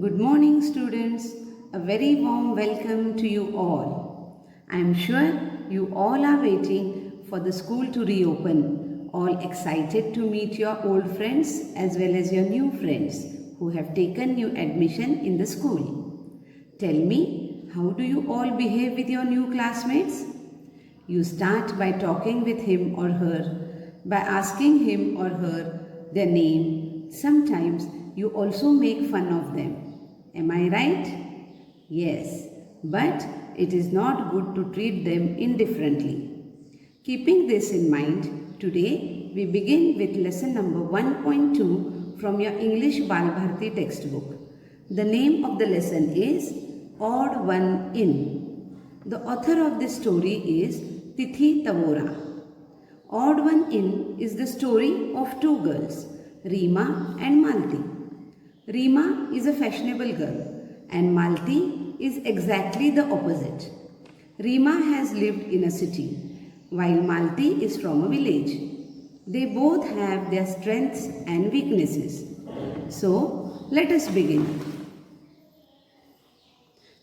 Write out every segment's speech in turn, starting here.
Good morning, students. A very warm welcome to you all. I am sure you all are waiting for the school to reopen, all excited to meet your old friends as well as your new friends who have taken new admission in the school. Tell me, how do you all behave with your new classmates? You start by talking with him or her, by asking him or her their name. Sometimes you also make fun of them. Am I right? Yes, but it is not good to treat them indifferently. Keeping this in mind, today we begin with lesson number 1.2 from your English Balbharti textbook. The name of the lesson is Odd One In. The author of this story is Tithi Tavora. Odd One In is the story of two girls, Reema and Malti. Reema is a fashionable girl and Malti is exactly the opposite. Reema has lived in a city while Malti is from a village. They both have their strengths and weaknesses. So, let us begin.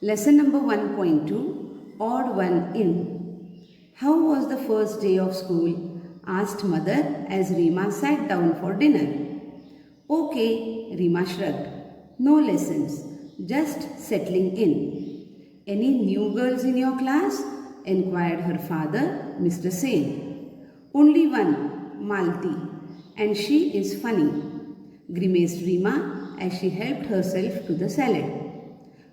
Lesson number 1.2, Odd One In. How was the first day of school? Asked mother as Reema sat down for dinner. Okay, Reema shrugged. No lessons, just settling in. Any new girls in your class? Enquired her father, Mr. Sen. Only one, Malti, and she is funny, grimaced Reema as she helped herself to the salad.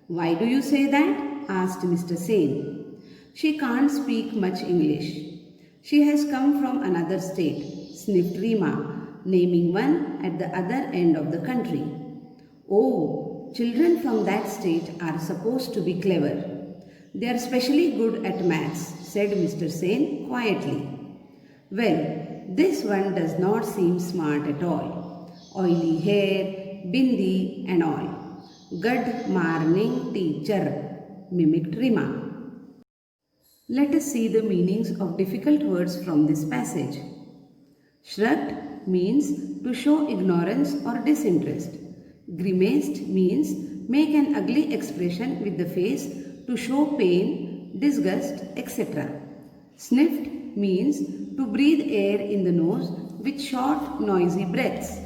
Why do you say that? Asked Mr. Sen. She can't speak much English. She has come from another state, sniffed Reema, naming one at the other end of the country. Oh, children from that state are supposed to be clever. They are specially good at maths, said Mr. Sen quietly. Well, this one does not seem smart at all. Oily hair, bindi and all. Good morning, teacher, mimicked Reema. Let us see the meanings of difficult words from this passage. Shrugged means to show ignorance or disinterest. Grimaced means make an ugly expression with the face to show pain, disgust, etc. Sniffed means to breathe air in the nose with short, noisy breaths.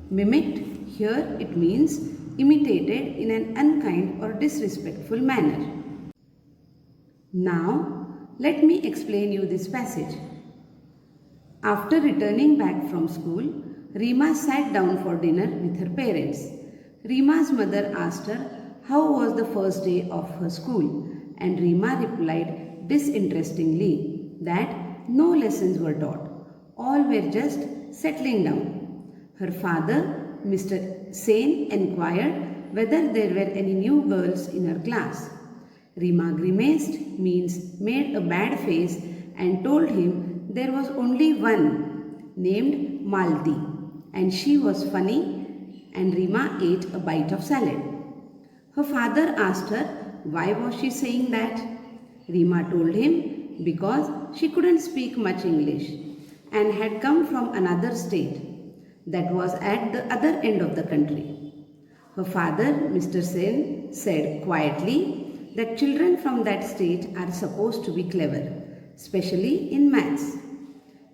Mimicked, here it means imitated in an unkind or disrespectful manner. Now, let me explain you this passage. After returning back from school, Reema sat down for dinner with her parents. Reema's mother asked her how was the first day of her school, and Reema replied disinterestingly that no lessons were taught. All were just settling down. Her father, Mr. Sen, inquired whether there were any new girls in her class. Reema grimaced means made a bad face and told him there was only one named Malti and she was funny, and Reema ate a bite of salad. Her father asked her why was she saying that. Reema told him because she couldn't speak much English and had come from another state that was at the other end of the country. Her father, Mr. Sen, said quietly that children from that state are supposed to be clever, especially in maths.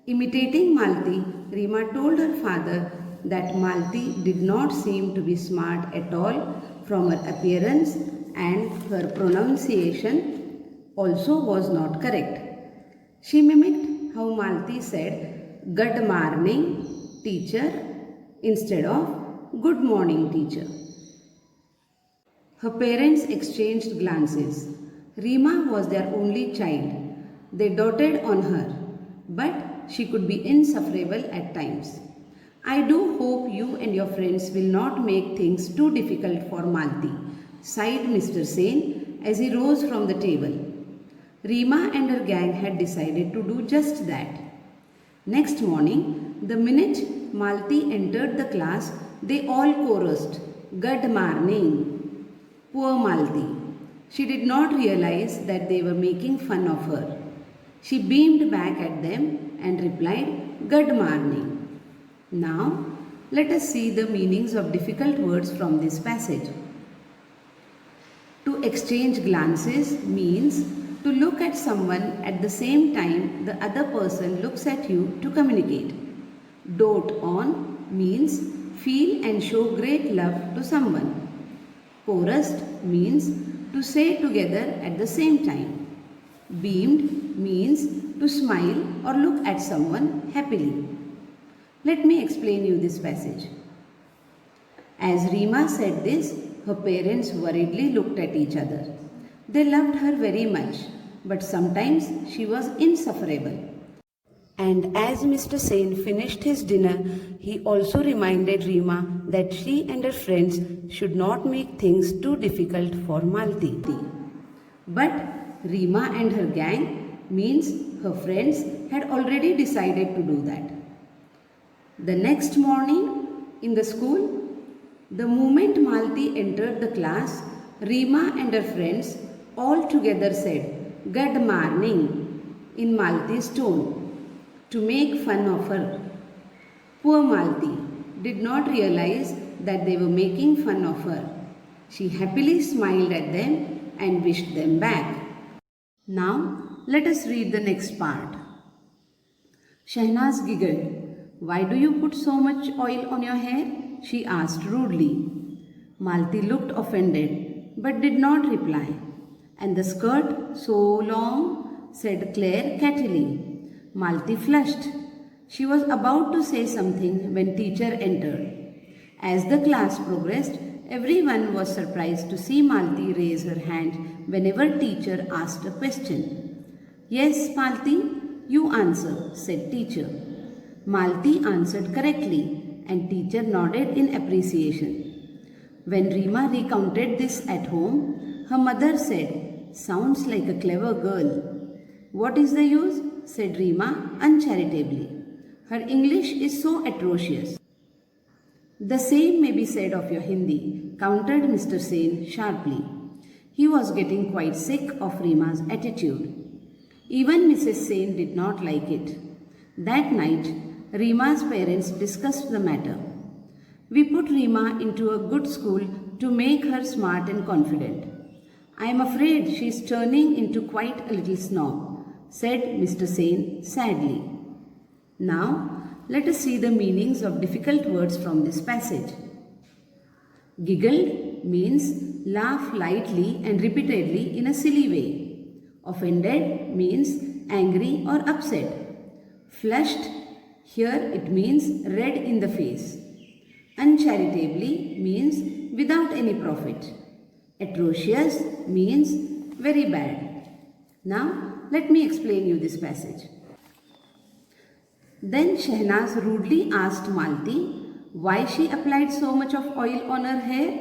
Imitating Malti, Reema told her father that Malti did not seem to be smart at all from her appearance, and her pronunciation also was not correct. She mimicked how Malti said good morning, teacher, instead of good morning, teacher. Her parents exchanged glances. Reema was their only child. They doted on her, but she could be insufferable at times. I do hope you and your friends will not make things too difficult for Malti, sighed Mr. Sen as he rose from the table. Reema and her gang had decided to do just that. Next morning, the minute Malti entered the class, they all chorused, "Good morning." Poor Malti. She did not realize that they were making fun of her. She beamed back at them and replied, "Good morning." Now, let us see the meanings of difficult words from this passage. exchange glances means to look at someone at the same time the other person looks at you to communicate. Dote on means feel and show great love to someone. Chorused means to say together at the same time. Beamed means to smile or look at someone happily. Let me explain you this passage. As Rima said this, her parents worriedly looked at each other. They loved her very much, but sometimes she was insufferable. And as Mr. Sen finished his dinner, he also reminded Rima that she and her friends should not make things too difficult for Malti. But Rima and her gang means her friends had already decided to do that. The next morning in the school, the moment Malti entered the class, Rima and her friends all together said, "Good morning," in Malti's tone, to make fun of her. Poor Malti did not realize that they were making fun of her. She happily smiled at them and wished them back. Now, let us read the next part. Shahnaz giggled. "Why do you put so much oil on your hair?" she asked rudely. Malti looked offended but did not reply. "And the skirt so long?" said Claire cattily. Malti flushed. She was about to say something when teacher entered. As the class progressed, everyone was surprised to see Malti raise her hand whenever teacher asked a question. "Yes, Malti, you answer," said teacher. Malti answered correctly and teacher nodded in appreciation. When Rima recounted this at home, her mother said, "Sounds like a clever girl." "What is the use?" said Rima uncharitably. "Her English is so atrocious." "The same may be said of your Hindi," countered Mr. Sen sharply. He was getting quite sick of Rima's attitude. Even Mrs. Sen did not like it. That night, Rima's parents discussed the matter. "We put Rima into a good school to make her smart and confident. I am afraid she is turning into quite a little snob," said Mr. Sen sadly. Now, let us see the meanings of difficult words from this passage. Giggled means laugh lightly and repeatedly in a silly way. Offended means angry or upset. Flushed, here it means red in the face. Uncharitably means without any profit. Atrocious means very bad. Now, let me explain you this passage. Then Shahnaz rudely asked Malti why she applied so much of oil on her hair.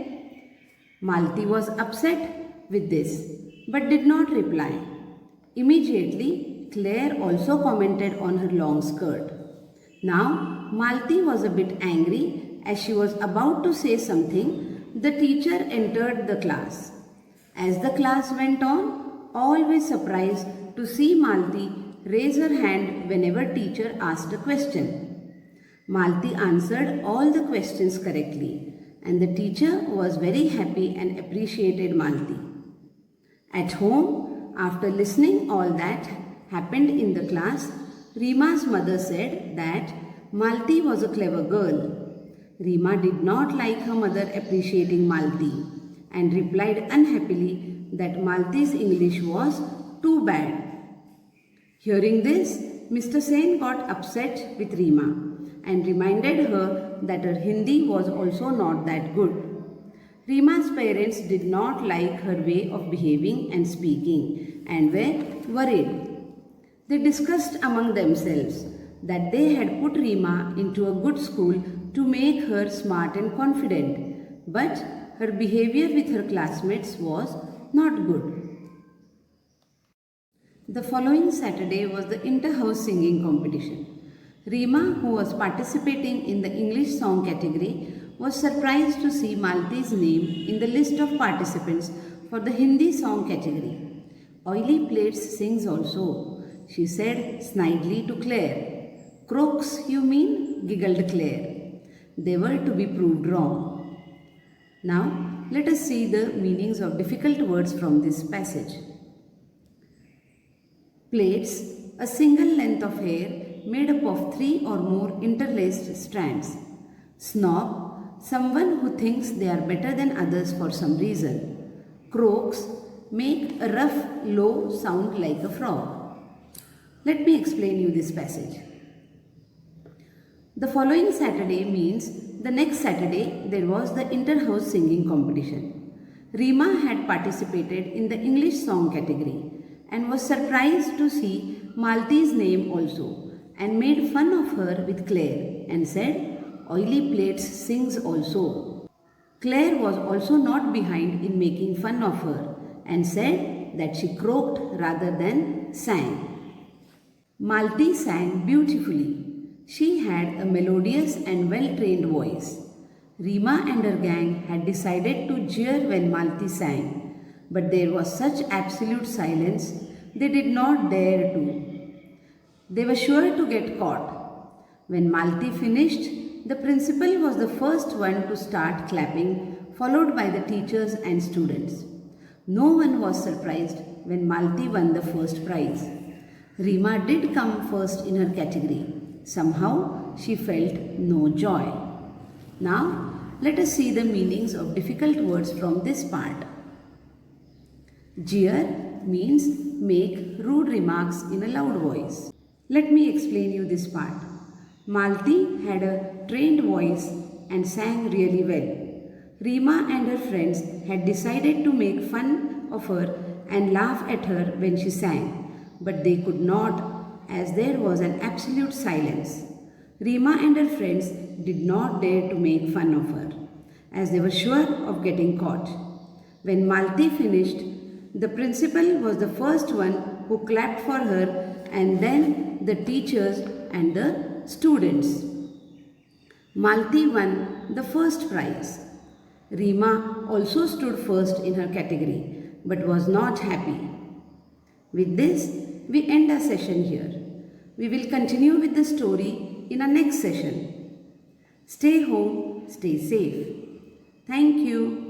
Malti was upset with this but did not reply. Immediately, Claire also commented on her long skirt. Now, Malti was a bit angry. As she was about to say something, the teacher entered the class. As the class went on, all were surprised to see Malti raise her hand whenever teacher asked a question. Malti answered all the questions correctly, and the teacher was very happy and appreciated Malti. At home, after listening all that happened in the class, Rima's mother said that Malti was a clever girl. Rima did not like her mother appreciating Malti and replied unhappily that Malti's English was too bad. Hearing this, Mr. Sen got upset with Rima and reminded her that her Hindi was also not that good. Rima's parents did not like her way of behaving and speaking and were worried. They discussed among themselves that they had put Rima into a good school to make her smart and confident, but her behavior with her classmates was not good. The following Saturday was the inter-house singing competition. Rima, who was participating in the English song category, was surprised to see Malti's name in the list of participants for the Hindi song category. "Oily plates sings also," she said snidely to Claire. "Crooks, you mean?" giggled Claire. They were to be proved wrong. Now, let us see the meanings of difficult words from this passage. Plaits, a single length of hair made up of 3 or more interlaced strands. Snob, someone who thinks they are better than others for some reason. Croaks, make a rough, low sound like a frog. Let me explain you this passage. The following Saturday means the next Saturday there was the inter-house singing competition. Rima had participated in the English song category and was surprised to see Malti's name also and made fun of her with Claire and said, "Oily Plaits sings also." Claire was also not behind in making fun of her and said that she croaked rather than sang. Malti sang beautifully. She had a melodious and well-trained voice. Rima and her gang had decided to jeer when Malti sang, but there was such absolute silence they did not dare to. They were sure to get caught. When Malti finished, the principal was the first one to start clapping, followed by the teachers and students. No one was surprised when Malti won the first prize. Rima did come first in her category. Somehow she felt no joy. Now let us see the meanings of difficult words from this part. Jeer means make rude remarks in a loud voice. Let me explain you this part. Malti had a trained voice and sang really well. Rima and her friends had decided to make fun of her and laugh at her when she sang, but they could not as there was an absolute silence. Rima and her friends did not dare to make fun of her, as they were sure of getting caught. When Malti finished, the principal was the first one who clapped for her, and then the teachers and the students. Malti won the first prize. Rima also stood first in her category, but was not happy. With this, we end our session here. We will continue with the story in our next session. Stay home, stay safe. Thank you.